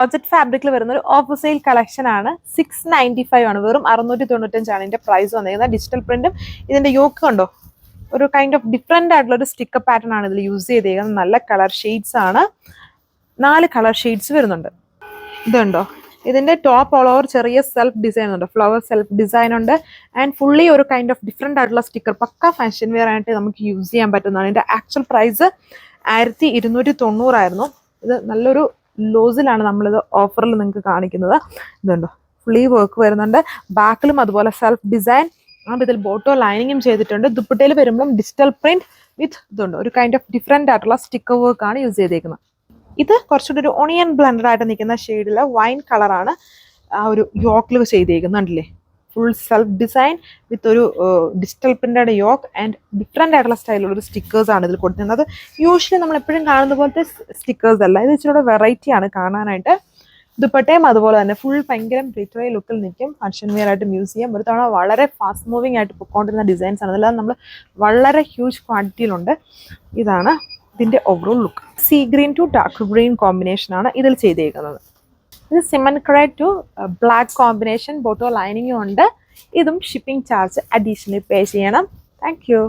Georgette ഫാബ്രിക്കിൽ വരുന്ന ഒരു ഓഫ് സെയിൽ കളക്ഷൻ ആണ്. 695 ആണ്, വെറും 695 ഇതിന്റെ പ്രൈസ് വന്നിരിക്കുന്നത്. ഡിജിറ്റൽ പ്രിന്റും ഇതിന്റെ യോക്ക് കണ്ടോ, ഒരു കൈൻഡ് ഓഫ് ഡിഫറെന്റ് ആയിട്ടുള്ള ഒരു സ്റ്റിക്കർ പാറ്റേൺ ആണ് ഇതിൽ യൂസ് ചെയ്തേക്കുന്നത്. നല്ല കളർ ഷെയ്ഡ്സ് ആണ്, 4 കളർ ഷെയ്ഡ്സ് വരുന്നുണ്ട്. ഇതുണ്ടോ, ഇതിന്റെ ടോപ്പ് ഓൾ ഓവർ ചെറിയ സെൽഫ് ഡിസൈൻ ഉണ്ട്, ഫ്ലവർ സെൽഫ് ഡിസൈൻ ഉണ്ട്. ആൻഡ് ഫുള്ളി ഒരു കൈൻഡ് ഓഫ് ഡിഫറെന്റ് ആയിട്ടുള്ള സ്റ്റിക്കർ, പക്ക ഫാഷൻ വെയർ ആയിട്ട് നമുക്ക് യൂസ് ചെയ്യാൻ പറ്റുന്നതാണ്. ഇതിന്റെ ആക്ച്വൽ പ്രൈസ് 1290 ആയിരുന്നു. ഇത് നല്ലൊരു ലോസിലാണ് നമ്മളിത് ഓഫറിൽ നിങ്ങൾക്ക് കാണിക്കുന്നത്. ഇതുണ്ടോ, ഫുള്ളി വർക്ക് വരുന്നുണ്ട്. ബാക്കിലും അതുപോലെ സെൽഫ് ഡിസൈൻ ആൻഡ് ഇതിൽ ബോട്ടോ ലൈനിങ്ങും ചെയ്തിട്ടുണ്ട്. ദുപ്പട്ടയിൽ വരുമ്പോഴും ഡിജിറ്റൽ പ്രിന്റ് വിത്ത് ഇതുണ്ട്, ഒരു കൈൻഡ് ഓഫ് ഡിഫറെന്റ് ആയിട്ടുള്ള സ്റ്റിക്കർ വർക്ക് ആണ് യൂസ് ചെയ്തേക്കുന്നത്. ഇത് കുറച്ചുകൂടി ഒരു ഓണിയൻ ബ്ലെൻഡഡ് ആയിട്ട് നിൽക്കുന്ന ഷെയ്ഡില് വൈൻ കളറാണ് ആ ഒരു യോക്കിൽ ചെയ്തേക്കുന്നുണ്ടല്ലേ. ഫുൾ സെൽഫ് ഡിസൈൻ വിത്ത് ഒരു digital printed yoke and different ആയിട്ടുള്ള സ്റ്റൈലുള്ള ഒരു സ്റ്റിക്കേഴ്സ് ആണ് ഇതിൽ കൊടുത്തിരുന്നത്. യൂഷ്വലി നമ്മൾ എപ്പോഴും കാണുന്ന പോലത്തെ സ്റ്റിക്കേഴ്സ് അല്ല, ഇത് ഇച്ചിരി വെറൈറ്റി ആണ് കാണാനായിട്ട്. ദുപ്പട്ടയും അതുപോലെ തന്നെ ഫുൾ ഭയങ്കര റിട്രോ ലുക്കിൽ നിൽക്കും. ഫാഷൻ വെയർ ആയിട്ട് യൂസ് ചെയ്യാം. ഒരു തവണ വളരെ ഫാസ്റ്റ് മൂവിങ് ആയിട്ട് പൊയ്ക്കൊണ്ടിരുന്ന ഡിസൈൻസ് ആണ്. അതെല്ലാം നമ്മൾ വളരെ ഹ്യൂജ് ക്വാണ്ടിറ്റിയിലുണ്ട്. ഇതാണ് ഇതിന്റെ overall look. Sea green to dark green combination ആണ് ഇതിൽ ചെയ്തേക്കുന്നത്. ഇത് cement grey to black combination, bottom ലൈനിങ്ങും ഉണ്ട്. ഇതും ഷിപ്പിംഗ് ചാർജ് അഡീഷണലി പേ ചെയ്യണം. Thank U.